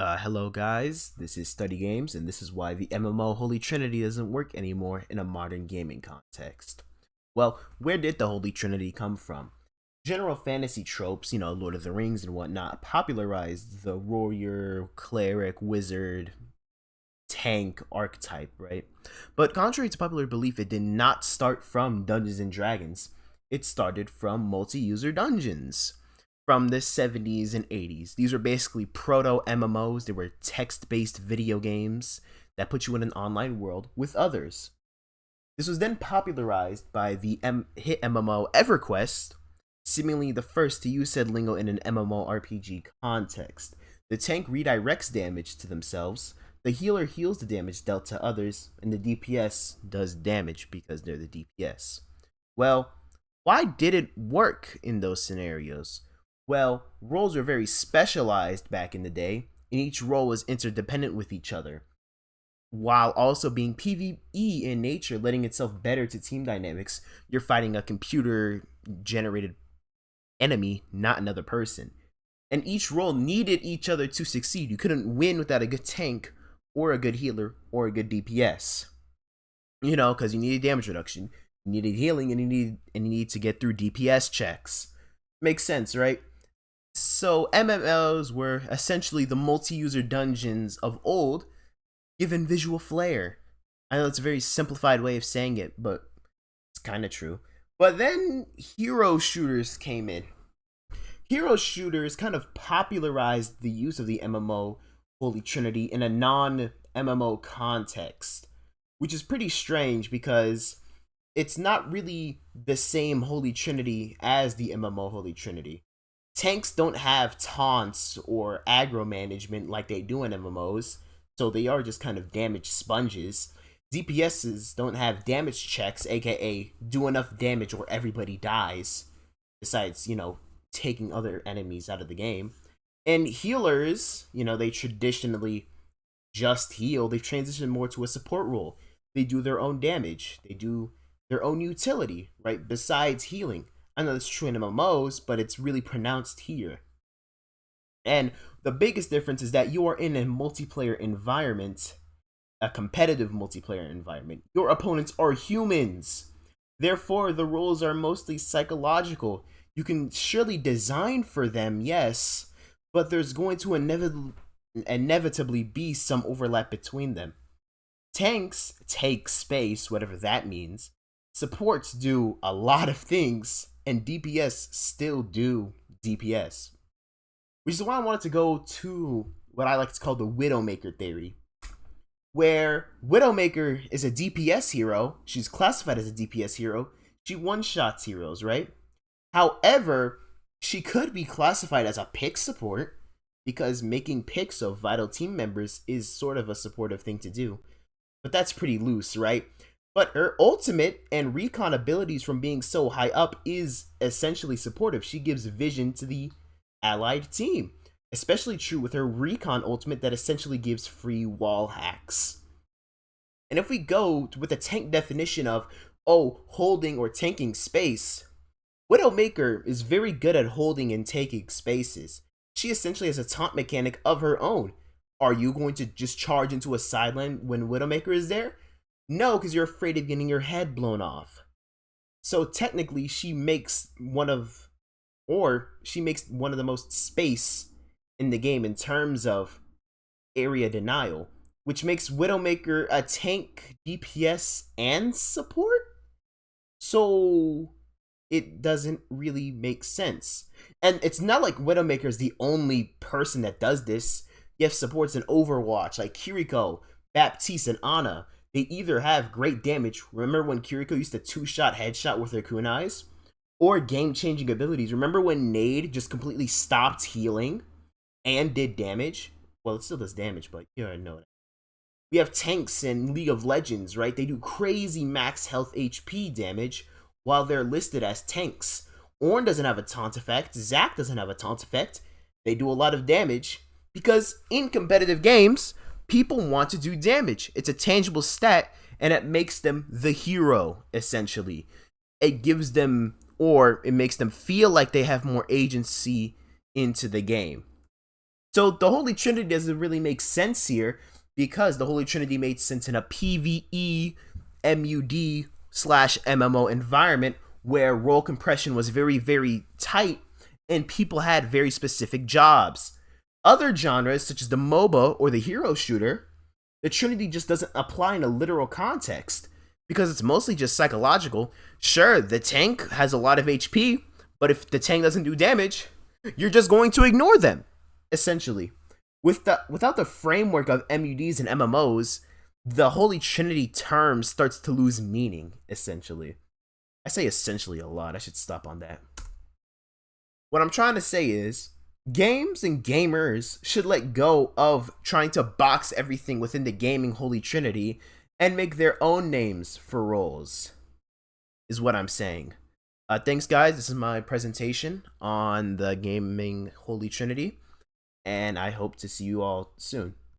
Hello guys, this is Study Games, and this is why the MMO Holy Trinity doesn't work anymore in a modern gaming context. Well, where did the Holy Trinity come from? General fantasy tropes, Lord of the Rings and whatnot, popularized the warrior, cleric, wizard, tank archetype, right? But contrary to popular belief, it did not start from Dungeons and Dragons. It started from multi-user dungeons from the 70s and 80s. These were basically proto MMOs. They were text-based video games that put you in an online world with others. This was then popularized by the hit MMO EverQuest, seemingly the first to use said lingo in an MMORPG context. The tank redirects damage to themselves, the healer heals the damage dealt to others, and the DPS does damage because they're the DPS. Well, why did it work in those scenarios? Well, roles were very specialized back in the day, and each role was interdependent with each other, while also being PvE in nature, lending itself better to team dynamics. You're fighting a computer generated enemy, not another person. And each role needed each other to succeed. You couldn't win without a good tank, or a good healer, or a good DPS. Because you needed damage reduction, you needed healing, and you need to get through DPS checks. Makes sense, right? So MMOs were essentially the multi-user dungeons of old, given visual flair. I know it's a very simplified way of saying it, but it's kind of true. But then hero shooters came in. Hero shooters kind of popularized the use of the MMO Holy Trinity in a non-MMO context, which is pretty strange because it's not really the same Holy Trinity as the MMO Holy Trinity. Tanks don't have taunts or aggro management like they do in MMOs, so they are just kind of damage sponges. DPSs don't have damage checks, aka do enough damage or everybody dies, besides, taking other enemies out of the game. And healers, they traditionally just heal. They've transitioned more to a support role. They do their own damage. They do their own utility, right? Besides healing. I know that's true in MMOs, but it's really pronounced here. And the biggest difference is that you are in a multiplayer environment, a competitive multiplayer environment. Your opponents are humans. Therefore, the roles are mostly psychological. You can surely design for them, yes, but there's going to inevitably be some overlap between them. Tanks take space, whatever that means. Supports do a lot of things, and DPS still do DPS. Which is why I wanted to go to what I like to call the Widowmaker theory, where Widowmaker is a DPS hero. She's classified as a DPS hero. She one-shots heroes, right? However, she could be classified as a pick support, because making picks of vital team members is sort of a supportive thing to do. But that's pretty loose, right? But her ultimate and recon abilities from being so high up is essentially supportive. She gives vision to the allied team. Especially true with her recon ultimate that essentially gives free wall hacks. And if we go with a tank definition of, holding or tanking space, Widowmaker is very good at holding and taking spaces. She essentially has a taunt mechanic of her own. Are you going to just charge into a sideline when Widowmaker is there? No, because you're afraid of getting your head blown off. So technically, she makes one of the most space in the game in terms of area denial, which makes Widowmaker a tank, DPS, and support? So it doesn't really make sense. And it's not like Widowmaker is the only person that does this. You have supports in Overwatch like Kiriko, Baptiste, and Ana. They either have great damage. Remember when Kiriko used to two-shot headshot with her kunais? Or game-changing abilities. Remember when Nade just completely stopped healing and did damage? Well, it still does damage, but you already know that. We have tanks in League of Legends, right? They do crazy max health HP damage while they're listed as tanks. Ornn doesn't have a taunt effect. Zac doesn't have a taunt effect. They do a lot of damage because in competitive games, people want to do damage. It's a tangible stat, and it makes them the hero, essentially. It gives them, or it makes them feel like they have more agency into the game. So the Holy Trinity doesn't really make sense here because the Holy Trinity made sense in a PvE, MUD slash MMO environment where role compression was very, very tight and people had very specific jobs. Other genres, such as the MOBA or the hero shooter, the Trinity just doesn't apply in a literal context because it's mostly just psychological. Sure, the tank has a lot of HP, but if the tank doesn't do damage, you're just going to ignore them, essentially. Without the framework of MUDs and MMOs, the Holy Trinity term starts to lose meaning, essentially. I say essentially a lot. I should stop on that. What I'm trying to say is, games and gamers should let go of trying to box everything within the gaming Holy Trinity and make their own names for roles, is what I'm saying. Thanks, guys. This is my presentation on the gaming Holy Trinity, and I hope to see you all soon.